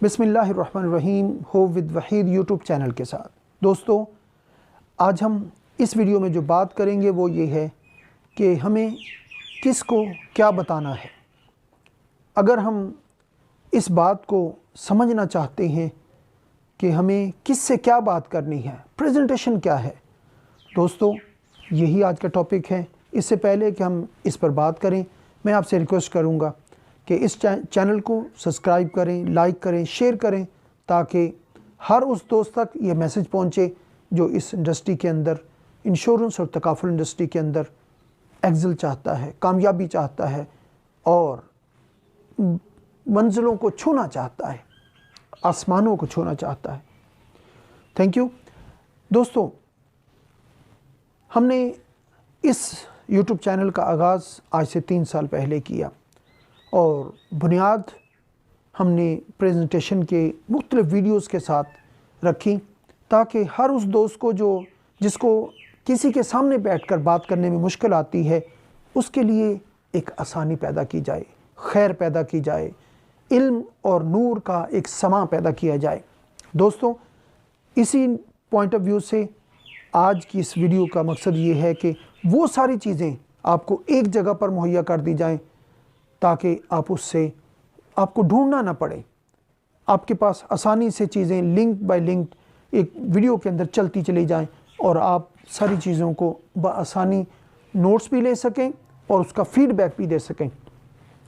बिस्मिल्लाहिर्रहमानिर्रहीम हो with Waheed YouTube channel के साथ। दोस्तों, आज हम इस वीडियो में जो बात करेंगे वो ये है कि हमें किसको क्या बताना है। अगर हम इस बात को समझना चाहते हैं कि हमें किससे क्या बात करनी है, प्रेजेंटेशन क्या है, दोस्तों यही आज का टॉपिक है। इससे पहले कि हम इस पर बात करें, मैं आपसे रिक्वेस्ट करूंगा कि इस चैनल को सब्सक्राइब करें, लाइक करें, शेयर करें, ताकि हर उस दोस्त तक ये मैसेज पहुंचे जो इस इंडस्ट्री के अंदर, इंश्योरेंस और तकाफुल इंडस्ट्री के अंदर एक्सेल चाहता है, कामयाबी चाहता है और मंजिलों को छूना चाहता है, आसमानों को छूना चाहता है। Thank you. दोस्तों, हमने इस YouTube चैनल का आगाज़ आज से 3 साल पहले किया और बुनियाद हमने प्रेजेंटेशन के मुख्तलिफ वीडियोस के साथ रखी, ताकि हर उस दोस्त को जिसको किसी के सामने बैठकर बात करने में मुश्किल आती है, उसके लिए एक आसानी पैदा की जाए, खैर पैदा की जाए, इल्म और नूर का एक समा पैदा किया जाए। दोस्तों, इसी पॉइंट ऑफ व्यू से आज की इस वीडियो का मकसद ये है कि वो सारी चीज़ें आपको एक जगह पर मुहैया कर दी जाएं, ताकि आपको ढूंढना ना पड़े। आपके पास आसानी से चीज़ें लिंक बाय लिंक एक वीडियो के अंदर चलती चली जाएं और आप सारी चीज़ों को बआसानी नोट्स भी ले सकें और उसका फीडबैक भी दे सकें।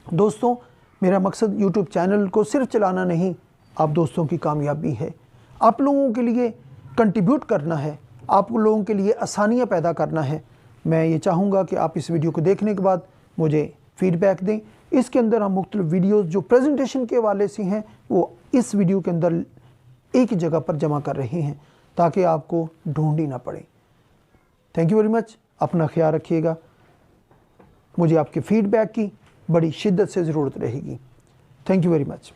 दोस्तों, मेरा मकसद YouTube चैनल को सिर्फ चलाना नहीं, आप दोस्तों की कामयाबी है। आप लोगों के लिए कंट्रीब्यूट करना है, आप लोगों के लिए आसानियाँ पैदा करना है। मैं ये चाहूँगा कि आप इस वीडियो को देखने के बाद मुझे फीडबैक दें। इसके अंदर हम मुख्तलिफ वीडियोस जो प्रेजेंटेशन के हवाले से हैं वो इस वीडियो के अंदर एक ही जगह पर जमा कर रहे हैं, ताकि आपको ढूंढनी ना पड़े। Thank you very much. अपना ख्याल रखिएगा। मुझे आपके फीडबैक की बड़ी शिद्दत से ज़रूरत रहेगी। Thank you very much.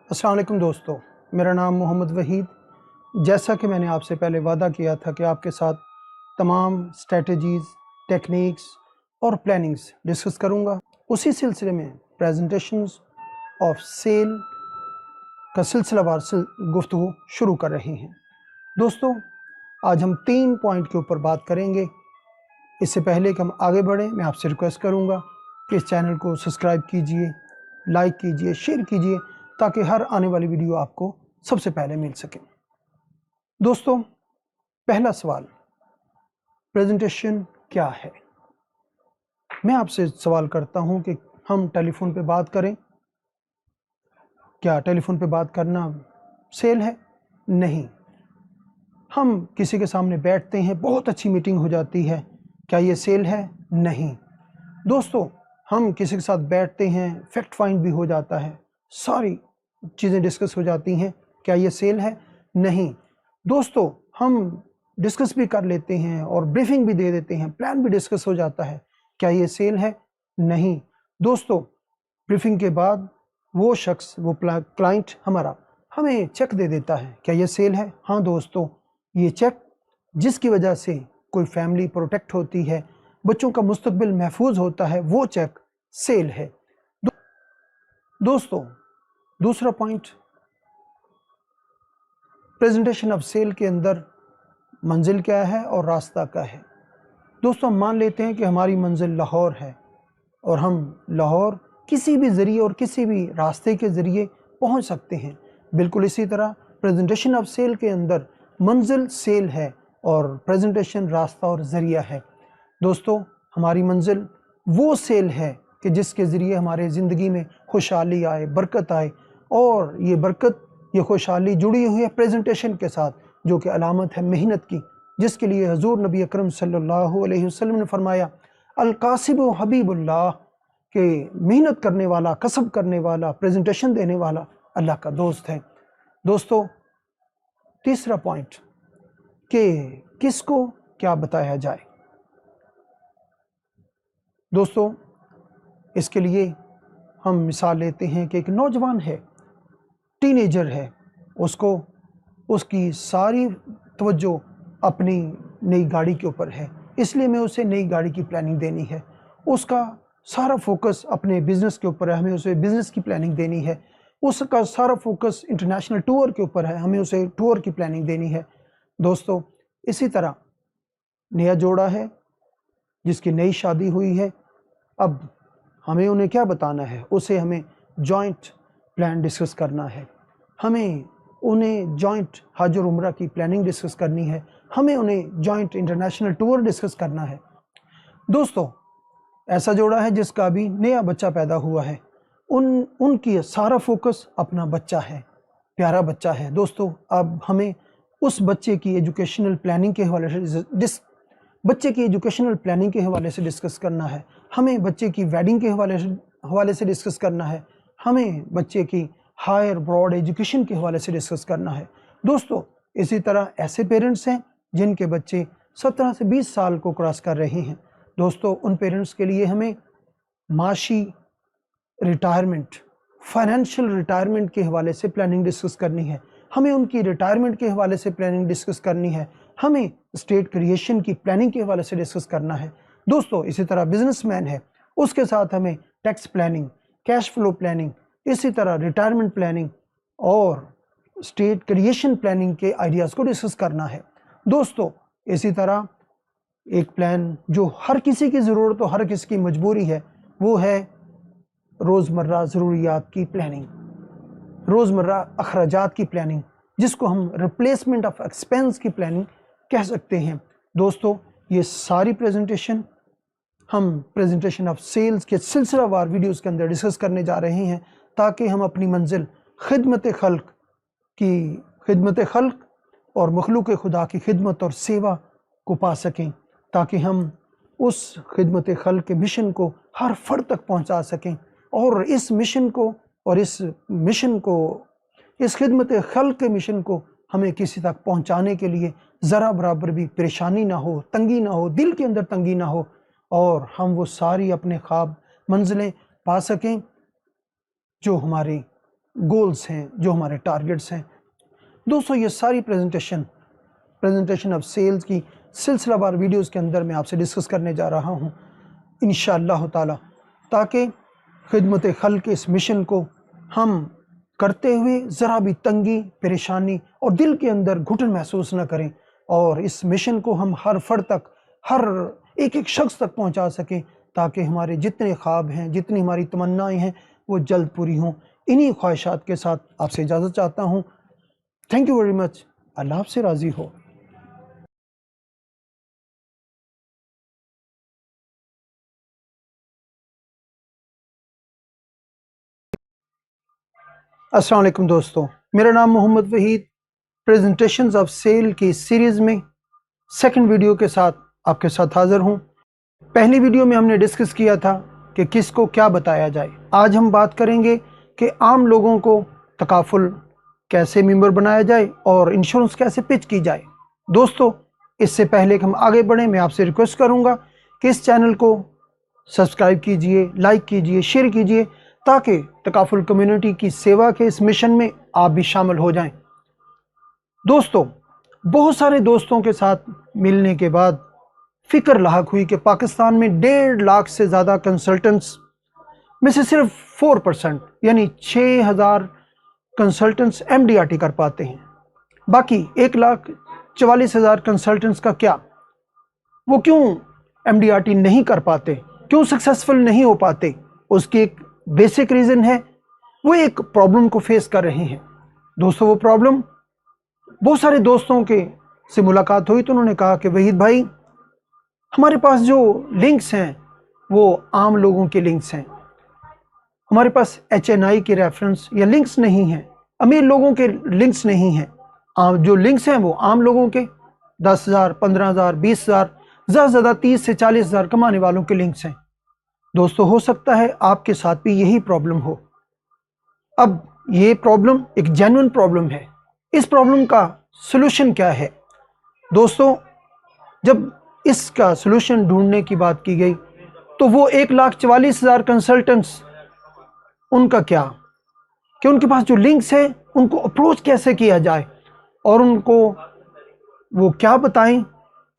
अस्सलाम वालेकुम दोस्तों, मेरा नाम मोहम्मद वहीद। जैसा कि मैंने आपसे पहले वादा किया था कि आपके साथ तमाम स्ट्रेटजीज़, टेक्निक्स और प्लानिंग्स डिस्कस करूंगा, उसी सिलसिले में प्रेजेंटेशंस ऑफ सेल का सिलसिलावार गुफ्तगू शुरू कर रहे हैं। दोस्तों, आज हम 3 पॉइंट के ऊपर बात करेंगे। इससे पहले कि हम आगे बढ़ें, मैं आपसे रिक्वेस्ट करूंगा कि इस चैनल को सब्सक्राइब कीजिए, लाइक कीजिए, शेयर कीजिए, ताकि हर आने वाली वीडियो आपको सबसे पहले मिल सके। दोस्तों, पहला सवाल, प्रेजेंटेशन क्या है? मैं आपसे सवाल करता हूं कि हम टेलीफोन पे बात करें। क्या टेलीफोन पे बात करना सेल है? नहीं। हम किसी के सामने बैठते हैं, बहुत अच्छी मीटिंग हो जाती है, क्या ये सेल है? नहीं। दोस्तों, हम किसी के साथ बैठते हैं, फैक्ट फाइंड भी हो जाता है, सारी चीज़ें डिस्कस हो जाती हैं, क्या ये सेल है? नहीं। दोस्तों, हम डिस्कस भी कर लेते हैं और ब्रीफिंग भी दे देते हैं, प्लान भी डिस्कस हो जाता है, क्या ये सेल है? नहीं। दोस्तों, ब्रीफिंग के बाद वो शख्स, वो क्लाइंट हमारा हमें चेक दे देता है, क्या ये सेल है? हाँ दोस्तों, ये चेक जिसकी वजह से कोई फैमिली प्रोटेक्ट होती है, बच्चों का मुस्तकबिल महफूज होता है, वो चेक सेल है। दोस्तों, दूसरा पॉइंट, प्रेजेंटेशन ऑफ सेल के अंदर मंजिल क्या है और रास्ता क्या है। दोस्तों, हम मान लेते हैं कि हमारी मंजिल लाहौर है और हम लाहौर किसी भी ज़रिए और किसी भी रास्ते के ज़रिए पहुंच सकते हैं। बिल्कुल इसी तरह प्रेजेंटेशन ऑफ सेल के अंदर मंजिल सेल है और प्रेजेंटेशन रास्ता और ज़रिया है। दोस्तों, हमारी मंजिल वो सेल है कि जिसके ज़रिए हमारे ज़िंदगी में खुशहाली आए, बरकत आए, और ये बरकत, ये खुशहाली जुड़ी हुई है प्रेजेंटेशन के साथ, जो कि अलामत है मेहनत की, जिसके लिए हुज़ूर नबी अकरम सल्लल्लाहु अलैहि वसल्लम ने फरमाया, अल कासिब हबीबुल्लाह, के मेहनत करने वाला, कसब करने वाला, प्रेजेंटेशन देने वाला अल्लाह का दोस्त है। दोस्तों, तीसरा पॉइंट, कि किसको क्या बताया जाए। दोस्तों, इसके लिए हम मिसाल लेते हैं कि एक नौजवान है, टीनेजर है, उसको उसकी सारी तवज्जो अपनी नई गाड़ी के ऊपर है, इसलिए हमें उसे नई गाड़ी की प्लानिंग देनी है। उसका सारा फोकस अपने बिज़नेस के ऊपर है, हमें उसे बिज़नेस की प्लानिंग देनी है। उसका सारा फोकस इंटरनेशनल टूर के ऊपर है, हमें उसे टूर की प्लानिंग देनी है। दोस्तों, इसी तरह नया जोड़ा है जिसकी नई शादी हुई है, अब हमें उन्हें क्या बताना है, उसे हमें जॉइंट प्लान डिस्कस करना है। हमें उन्हें जॉइंट हज और उम्रा की प्लानिंग डिस्कस करनी है। हमें उन्हें जॉइंट इंटरनेशनल टूर डिस्कस करना है। दोस्तों, ऐसा जोड़ा है जिसका अभी नया बच्चा पैदा हुआ है, उनकी सारा फोकस अपना बच्चा है, प्यारा बच्चा है। दोस्तों, अब हमें उस बच्चे की एजुकेशनल प्लानिंग के हवाले से डिस्कस करना है। हमें बच्चे की वेडिंग के हवाले से डिस्कस करना है। हमें बच्चे की हायर ब्रॉड एजुकेशन के हवाले से डिस्कस करना है। दोस्तों, इसी तरह ऐसे पेरेंट्स हैं जिनके बच्चे 17 से 20 साल को क्रॉस कर रहे हैं। दोस्तों, उन पेरेंट्स के लिए हमें माशी रिटायरमेंट, फाइनेंशियल रिटायरमेंट के हवाले से प्लानिंग डिस्कस करनी है। हमें उनकी रिटायरमेंट के हवाले से प्लानिंग डिस्कस करनी है। हमें स्टेट क्रिएशन की प्लानिंग के हवाले से डिस्कस करना है। दोस्तों, इसी तरह बिजनेसमैन है, उसके साथ हमें tax planning, cash flow planning, इसी तरह रिटायरमेंट प्लानिंग और स्टेट क्रिएशन प्लानिंग के आइडियाज़ को डिस्कस करना है। दोस्तों, इसी तरह एक प्लान जो हर किसी की ज़रूरत और हर किसी की मजबूरी है, वो है रोज़मर्रा ज़रूरियात की प्लानिंग, रोज़मर्रा अखराजात की प्लानिंग, जिसको हम रिप्लेसमेंट ऑफ एक्सपेंस की प्लानिंग कह सकते हैं। दोस्तों, ये सारी प्रेजेंटेशन हम प्रेजेंटेशन ऑफ सेल्स के सिलसिलावार वीडियोस के अंदर डिस्कस करने जा रहे हैं, ताकि हम अपनी मंजिल खिदमत खल्क और मखलूक खुदा की खिदमत और सेवा को पा सकें, ताकि हम उस खिदमत खल्क के मिशन को हर फर्द तक पहुंचा सकें। और इस मिशन को और इस खिदमत खल्क के मिशन को हमें किसी तक पहुंचाने के लिए ज़रा बराबर भी परेशानी ना हो, तंगी ना हो, दिल के अंदर तंगी ना हो, और हम वो सारी अपने ख्वाब मंजिलें पा सकें जो हमारे गोल्स हैं, जो हमारे टारगेट्स हैं। दोस्तों, ये सारी प्रेजेंटेशन ऑफ सेल्स की सिलसिलावार वीडियोस के अंदर मैं आपसे डिस्कस करने जा रहा हूँ इंशाअल्लाह ताला, ताकि खिदमत खल्क के इस मिशन को हम करते हुए ज़रा भी तंगी, परेशानी और दिल के अंदर घुटन महसूस न करें, और इस मिशन को हम हर फर्द तक, हर एक शख्स तक पहुंचा सकें, ताकि हमारे जितने ख्वाब हैं, जितनी हमारी तमन्नाएं हैं, वो जल्द पूरी हों। इन्हीं ख्वाहिशात के साथ आपसे इजाज़त चाहता हूँ। Thank you very much. अल्लाह आपसे राज़ी हो। अस्सलाम वालेकुम दोस्तों, मेरा नाम Mohammad Waheed presentations of cell की सीरीज़ में सेकंड वीडियो के साथ आपके साथ हाज़िर हूँ। पहली वीडियो में हमने डिस्कस किया था कि किसको क्या बताया जाए। आज हम बात करेंगे कि आम लोगों को तकाफुल कैसे मेंबर बनाया जाए और इंश्योरेंस कैसे पिच की जाए। दोस्तों, इससे पहले कि हम आगे बढ़ें, मैं आपसे रिक्वेस्ट करूँगा कि इस चैनल को सब्सक्राइब कीजिए, लाइक कीजिए, शेयर कीजिए, ताकि तकाफुल कम्युनिटी की सेवा के इस मिशन में आप भी शामिल हो जाएं। दोस्तों, बहुत सारे दोस्तों के साथ मिलने के बाद फिक्र लाहक हुई कि पाकिस्तान में 1.5 लाख से ज़्यादा कंसल्टेंट्स में से सिर्फ 4% यानी 6000 कंसल्टेंट्स MDRT कर पाते हैं। बाकी 1,44,000 कंसल्टेंट्स का क्या, वो क्यों MDRT नहीं कर पाते, क्यों सक्सेसफुल नहीं हो पाते? उसकी एक बेसिक रीज़न है, वो एक प्रॉब्लम को फेस कर रहे हैं। दोस्तों, वो प्रॉब्लम, बहुत सारे दोस्तों के से मुलाकात हुई तो उन्होंने कहा कि वहीद भाई, हमारे पास जो लिंक्स हैं वो आम लोगों के लिंक्स हैं, हमारे पास HNI के रेफरेंस या लिंक्स नहीं हैं, अमीर लोगों के लिंक्स नहीं हैं। जो लिंक्स हैं वो आम लोगों के 10,000, 15,000, 20,000, ज़्यादा से ज़्यादा 30 से 40,000 कमाने वालों के लिंक्स हैं। दोस्तों, हो सकता है आपके साथ भी यही प्रॉब्लम हो। अब ये प्रॉब्लम एक जेन्युइन प्रॉब्लम है। इस प्रॉब्लम का सलूशन क्या है? दोस्तों, जब इसका सलूशन ढूंढने की बात की गई तो वो 1,44,000 कंसल्टेंट्स, उनका क्या, कि उनके पास जो लिंक्स हैं उनको अप्रोच कैसे किया जाए और उनको वो क्या बताएं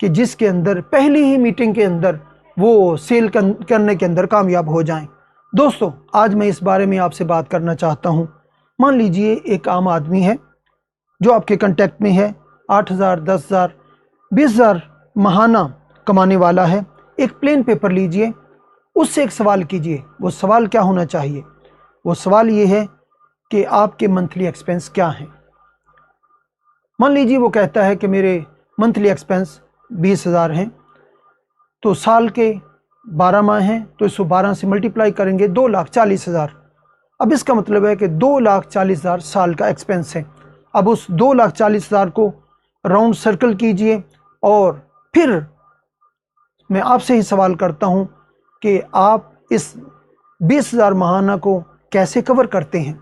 کہ جس کے اندر پہلی ہی میٹنگ کے اندر وہ سیل کرنے کے اندر کامیاب ہو جائیں۔ دوستو، آج میں اس بارے میں آپ سے بات کرنا چاہتا ہوں۔ مان لیجئے ایک عام آدمی ہے جو آپ کے کنٹیکٹ میں ہے، 8,000 10,000 20,000 ماہانہ کمانے والا ہے۔ ایک پلین پیپر لیجئے، اس سے ایک سوال کیجئے۔ وہ سوال کیا ہونا چاہیے؟ وہ سوال یہ ہے کہ آپ کے منتھلی ایکسپنس کیا ہیں؟ مان لیجئے وہ کہتا ہے کہ میرے منتھلی ایکسپنس 20,000 ہیں، تو سال کے 12 ماہ ہیں، تو اس کو 12 سے ملٹیپلائی کریں گے 2,40,000۔ اب اس کا مطلب ہے کہ 2,40,000 سال کا ایکسپنس ہے۔ اب اس 2,40,000 کو راؤنڈ سرکل کیجئے، اور پھر میں آپ سے ہی سوال کرتا ہوں کہ آپ اس 20,000 ماہانہ کو کیسے کور کرتے ہیں؟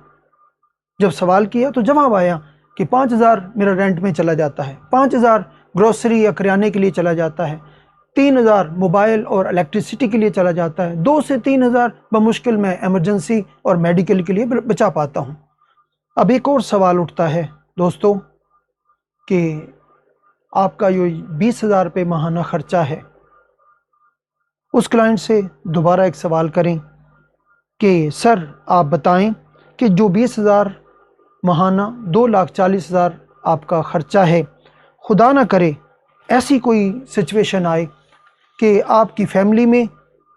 جب سوال کیا تو جواب آیا کہ 5,000 میرا رینٹ میں چلا جاتا ہے، 5,000 گروسری یا کریانے کے لیے چلا جاتا ہے، 3,000 موبائل اور الیکٹریسٹی کے لیے چلا جاتا ہے، 2 سے 3,000 بمشکل میں ایمرجنسی اور میڈیکل کے لیے بچا پاتا ہوں۔ اب ایک اور سوال اٹھتا ہے دوستو کہ آپ کا یہ 20,000 روپے ماہانہ خرچہ ہے۔ اس کلائنٹ سے دوبارہ ایک سوال کریں کہ سر آپ بتائیں کہ جو 20,000 ماہانہ 2,40,000 آپ کا خرچہ ہے، خدا نہ کرے ایسی کوئی سچویشن آئے کہ آپ کی فیملی میں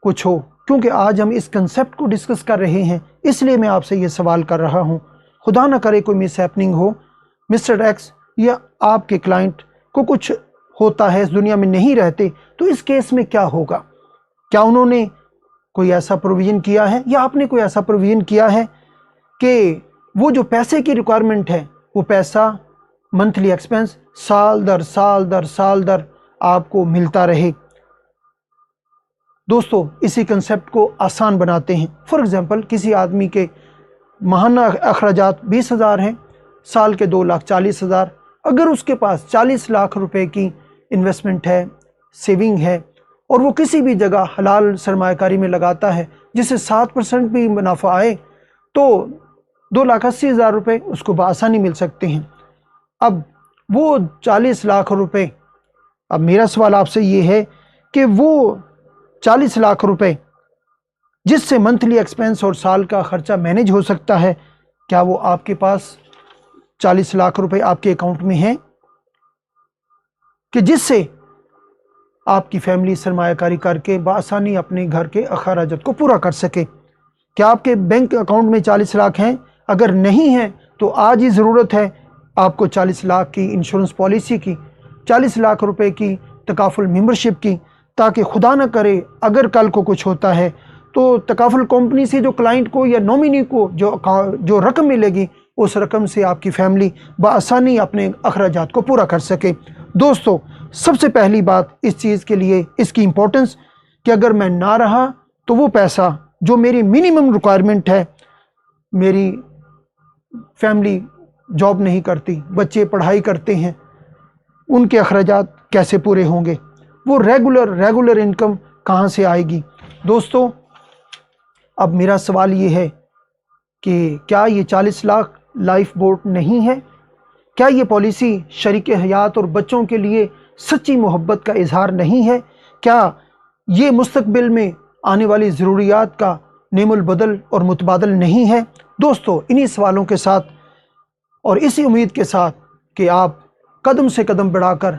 کچھ ہو، کیونکہ آج ہم اس کنسیپٹ کو ڈسکس کر رہے ہیں، اس لیے میں آپ سے یہ سوال کر رہا ہوں۔ خدا نہ کرے کوئی مس ہیپننگ ہو، مسٹر ایکس یا آپ کے کلائنٹ کو کچھ ہوتا ہے، اس دنیا میں نہیں رہتے، تو اس کیس میں کیا ہوگا؟ کیا انہوں نے کوئی ایسا پروویژن کیا ہے یا آپ نے کوئی ایسا پروویژن کیا ہے کہ وہ جو پیسے کی ریکوائرمنٹ ہے وہ پیسہ منتھلی ایکسپنس سال در سال در سال در آپ کو ملتا رہے؟ دوستو، اسی کنسیپٹ کو آسان بناتے ہیں۔ فار ایگزامپل، کسی آدمی کے ماہانہ اخراجات 20,000 ہیں، سال کے 2,40,000۔ اگر اس کے پاس 40 لاکھ روپے کی انویسٹمنٹ ہے، سیونگ ہے، اور وہ کسی بھی جگہ حلال سرمایہ کاری میں لگاتا ہے جس سے 7% بھی منافع آئے، تو 2,80,000 روپے اس کو بآسانی مل سکتے ہیں۔ اب وہ 40 لاکھ روپے، اب میرا سوال آپ سے یہ ہے کہ وہ 40 لاکھ روپے جس سے منتھلی ایکسپنس اور سال کا خرچہ مینیج ہو سکتا ہے، کیا وہ آپ کے پاس 40 لاکھ روپے آپ کے اکاؤنٹ میں ہیں کہ جس سے آپ کی فیملی سرمایہ کاری کر کے بآسانی اپنے گھر کے اخراجات کو پورا کر سکے؟ کیا آپ کے بینک اکاؤنٹ میں 40 لاکھ ہیں؟ اگر نہیں ہیں تو آج ہی ضرورت ہے آپ کو 40 لاکھ کی انشورنس پالیسی کی، 40 لاکھ روپے کی تکافل ممبرشپ کی، تاکہ خدا نہ کرے اگر کل کو کچھ ہوتا ہے تو تکافل کمپنی سے جو کلائنٹ کو یا نومینی کو جو رقم ملے گی، اس رقم سے آپ کی فیملی بآسانی اپنے اخراجات کو پورا کر سکے۔ دوستو، سب سے پہلی بات اس چیز کے لیے اس کی امپورٹنس کہ اگر میں نہ رہا تو وہ پیسہ جو میری منیمم ریکوائرمنٹ ہے، میری فیملی جاب نہیں کرتی، بچے پڑھائی کرتے ہیں، ان کے اخراجات کیسے پورے ہوں گے؟ وہ ریگولر انکم کہاں سے آئے گی؟ دوستو، اب میرا سوال یہ ہے کہ کیا یہ 40 لاکھ لائف بوٹ نہیں ہے؟ کیا یہ پالیسی شریک حیات اور بچوں کے لیے سچی محبت کا اظہار نہیں ہے؟ کیا یہ مستقبل میں آنے والی ضروریات کا نعم البدل اور متبادل نہیں ہے؟ دوستو، انہی سوالوں کے ساتھ اور اسی امید کے ساتھ کہ آپ قدم سے قدم بڑھا کر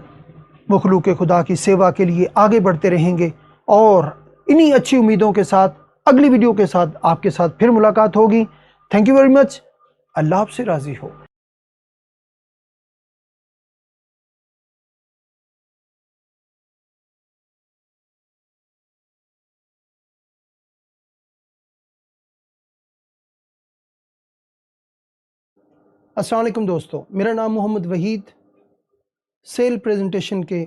مخلوق خدا کی سیوا کے لیے آگے بڑھتے رہیں گے، اور انہی اچھی امیدوں کے ساتھ اگلی ویڈیو کے ساتھ آپ کے ساتھ پھر ملاقات ہوگی۔ Thank you very much. اللہ آپ سے راضی ہو۔ السلام علیکم دوستو، میرا نام محمد وحید، سیل پریزنٹیشن کے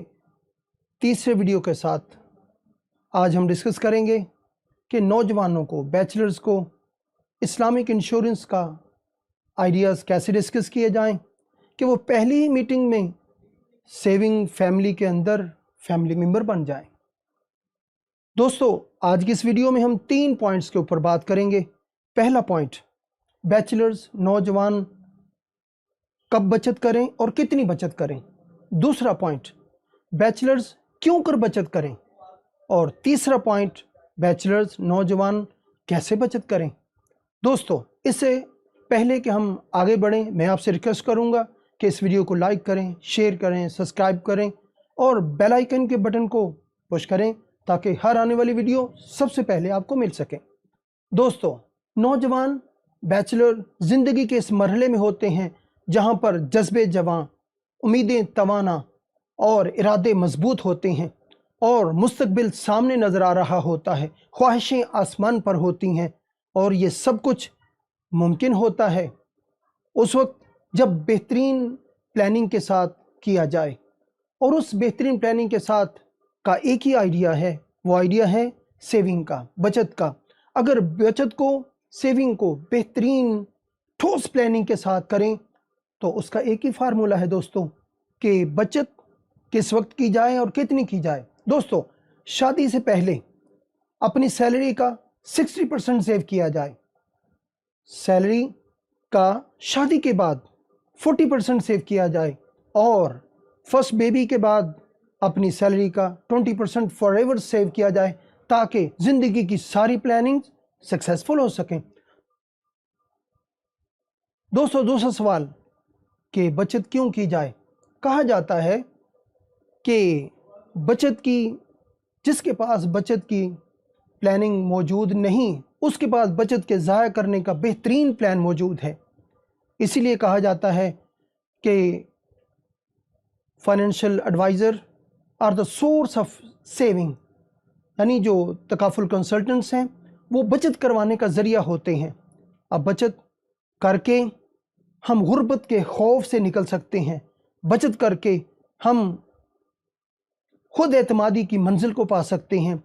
تیسرے ویڈیو کے ساتھ آج ہم ڈسکس کریں گے کہ نوجوانوں کو، بیچلرز کو اسلامک انشورنس کا آئیڈیاز کیسے ڈسکس کیے جائیں کہ وہ پہلی ہی میٹنگ میں سیونگ فیملی کے اندر فیملی ممبر بن جائیں۔ دوستو، آج کی اس ویڈیو میں ہم 3 پوائنٹس کے اوپر بات کریں گے۔ پہلا پوائنٹ، بیچلرز نوجوان کب بچت کریں اور کتنی بچت کریں۔ دوسرا پوائنٹ، بیچلرز क्यों कर बचत करें। और तीसरा पॉइंट, बैचलर्स नौजवान कैसे बचत करें। दोस्तों, इससे पहले कि हम आगे बढ़ें, मैं आपसे रिक्वेस्ट करूंगा कि इस वीडियो को लाइक करें, शेयर करें, सब्सक्राइब करें और बेल आइकन के बटन को पुश करें ताकि हर आने वाली वीडियो सबसे पहले आपको मिल सके। दोस्तों, नौजवान बैचलर ज़िंदगी के इस मरहले में होते हैं जहां पर जज्बे जवां, उम्मीदें तवाना और इरादे मजबूत होते हैं और मुस्तकबिल सामने नज़र आ रहा होता है, ख्वाहिशें आसमान पर होती हैं और ये सब कुछ मुमकिन होता है उस वक्त जब बेहतरीन प्लानिंग के साथ किया जाए। और उस बेहतरीन प्लानिंग के साथ का एक ही आइडिया है, वो आइडिया है सेविंग का, बचत का। अगर बचत को, सेविंग को बेहतरीन ठोस प्लानिंग के साथ करें तो उसका एक ही फार्मूला है दोस्तों कि बचत किस वक्त की जाए और कितनी की जाए। दोस्तों, शादी से पहले अपनी सैलरी का 60% सेव किया जाए, सैलरी का शादी के बाद 40% सेव किया जाए और फर्स्ट बेबी के बाद अपनी सैलरी का 20% फॉरएवर सेव किया जाए ताकि ज़िंदगी की सारी प्लानिंग सक्सेसफुल हो सकें। दोस्तों, दूसरा सवाल कि बचत क्यों की जाए। कहा जाता है कि बचत की, जिसके पास बचत की प्लानिंग मौजूद नहीं, उसके पास बचत के ज़ाया करने का बेहतरीन प्लान मौजूद है। इसीलिए कहा जाता है कि financial adviser are the source of saving, यानी जो तकाफुल कंसल्टेंट्स हैं वो बचत करवाने का ज़रिया होते हैं। अब बचत करके हम गुर्बत के खौफ से निकल सकते हैं, बचत करके हम खुद एतमादी की मंजिल को पा सकते हैं,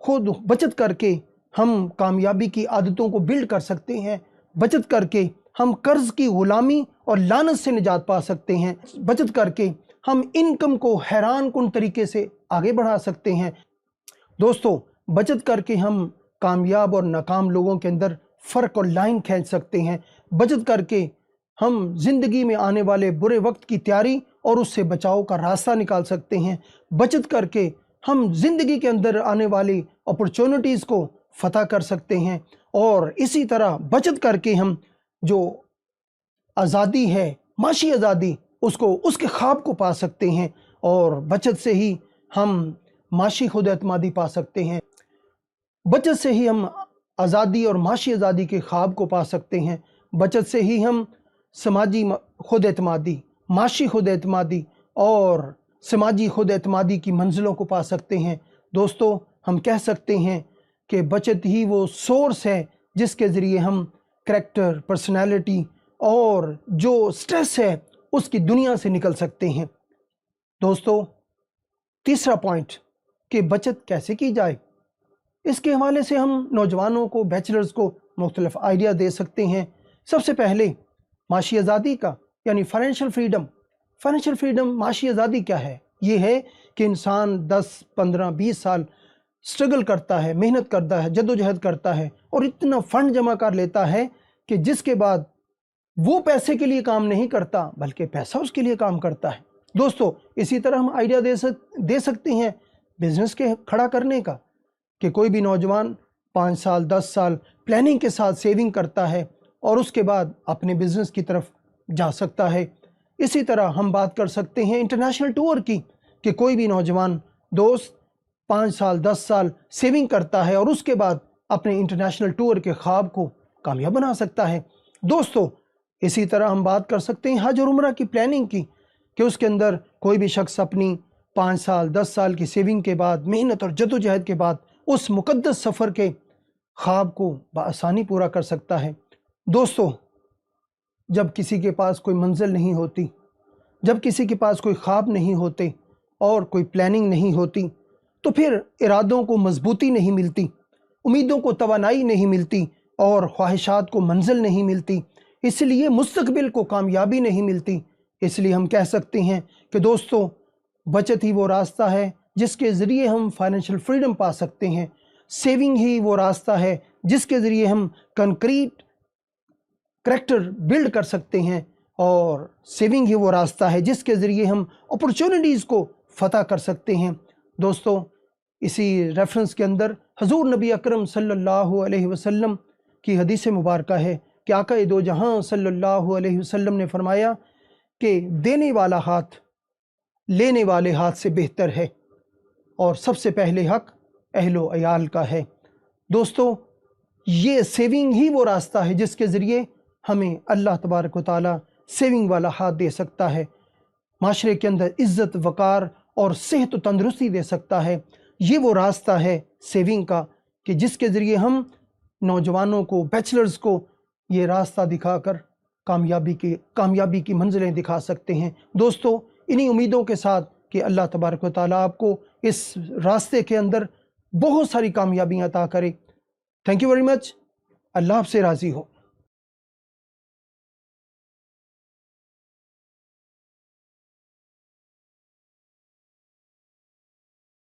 खुद बचत करके हम कामयाबी की आदतों को बिल्ड कर सकते हैं, बचत करके हम कर्ज की गुलामी और लानत से निजात पा सकते हैं, बचत करके हम इनकम को हैरान कुन तरीके से आगे बढ़ा सकते हैं। दोस्तों, बचत करके हम कामयाब और नाकाम लोगों के अंदर फ़र्क और लाइन खींच सकते हैं, बचत करके हम ज़िंदगी में आने वाले बुरे वक्त की तैयारी और उससे बचाव का रास्ता निकाल सकते हैं, बचत करके हम ज़िंदगी के अंदर आने वाली अपॉर्चुनिटीज़ को फतह कर सकते हैं और इसी तरह बचत करके हम जो आज़ादी है, माशी आज़ादी, उसको, उसके ख्वाब को पा सकते हैं और बचत से ही हम माशी खुद एतमादी पा सकते हैं, बचत से ही हम आज़ादी और माशी आज़ादी के ख्वाब को पा सकते हैं, बचत से ही हम समाजी खुद एतमादी, माशी खुद एतमादी और समाजी खुद एतमादी की मंजिलों को पा सकते हैं। दोस्तों, हम कह सकते हैं कि बचत ही वो सोर्स है जिसके ज़रिए हम करैक्टर, पर्सनैलिटी और जो स्ट्रेस है उसकी दुनिया से निकल सकते हैं। दोस्तों, तीसरा पॉइंट कि बचत कैसे की जाए, इसके हवाले से हम नौजवानों को, बैचलर्स को मुख्तलिफ आइडिया दे सकते हैं। सबसे पहले माशी आज़ादी का, यानी फाइनेंशियल फ्रीडम। फाइनेंशियल फ्रीडम, माशी आज़ादी क्या है? ये है कि इंसान 10, 15, 20 साल स्ट्रगल करता है, मेहनत करता है, जद्दोजहद करता है और इतना फ़ंड जमा कर लेता है कि जिसके बाद वो पैसे के लिए काम नहीं करता बल्कि पैसा उसके लिए काम करता है। दोस्तों, इसी तरह हम आइडिया दे सकते हैं बिज़नेस के खड़ा करने का कि कोई भी नौजवान 5 साल, 10 साल प्लानिंग के साथ सेविंग करता है और उसके बाद अपने बिज़नेस की तरफ जा सकता है। इसी तरह हम बात कर सकते हैं इंटरनेशनल टूर की कि कोई भी नौजवान दोस्त 5 साल, 10 साल सेविंग करता है और उसके बाद अपने इंटरनेशनल टूर के ख्वाब को कामयाब बना सकता है। दोस्तों, इसी तरह हम बात कर सकते हैं हज और उम्रा की प्लानिंग की कि उसके अंदर कोई भी शख्स अपनी 5 साल, 10 साल की सेविंग के बाद, मेहनत और जद्दोजहद के बाद उस मुक़द्दस सफ़र के ख्वाब को बआसानी पूरा कर सकता है। दोस्तों, जब किसी के पास कोई मंजिल नहीं होती, जब किसी के पास कोई ख्वाब नहीं होते और कोई प्लानिंग नहीं होती, तो फिर इरादों को मजबूती नहीं मिलती, उम्मीदों को तवानाई नहीं मिलती और ख्वाहिशात को मंजिल नहीं मिलती, इसलिए मुस्तकबिल को कामयाबी नहीं मिलती। इसलिए हम कह सकते हैं कि दोस्तों, बचत ही वो रास्ता है जिसके ज़रिए हम फाइनेंशियल फ्रीडम पा सकते हैं। सेविंग ही वो रास्ता है जिसके ज़रिए हम कंक्रीट करैक्टर बिल्ड कर सकते हैं और सेविंग ही वो रास्ता है जिसके ज़रिए हम अपॉर्चुनिटीज़ को फतह कर सकते हैं। دوستوں اسی ریفرنس کے اندر حضور نبی اکرم صلی اللہ علیہ وسلم کی حدیث مبارکہ ہے کہ آقا دو جہاں صلی اللہ علیہ وسلم نے فرمایا کہ دینے والا ہاتھ لینے والے ہاتھ سے بہتر ہے اور سب سے پہلے حق اہل و عیال کا ہے۔ دوستو یہ سیونگ ہی وہ راستہ ہے جس کے ذریعے ہمیں اللہ تبارک و تعالیٰ سیونگ والا ہاتھ دے سکتا ہے، معاشرے کے اندر عزت وقار اور صحت و تندرستی دے سکتا ہے۔ یہ وہ راستہ ہے سیونگ کا کہ جس کے ذریعے ہم نوجوانوں کو، بیچلرز کو یہ راستہ دکھا کر کامیابی کی منزلیں دکھا سکتے ہیں۔ دوستو انہی امیدوں کے ساتھ کہ اللہ تبارک و تعالیٰ آپ کو اس راستے کے اندر بہت ساری کامیابیاں عطا کرے۔ Thank you very much. اللہ آپ سے راضی ہو۔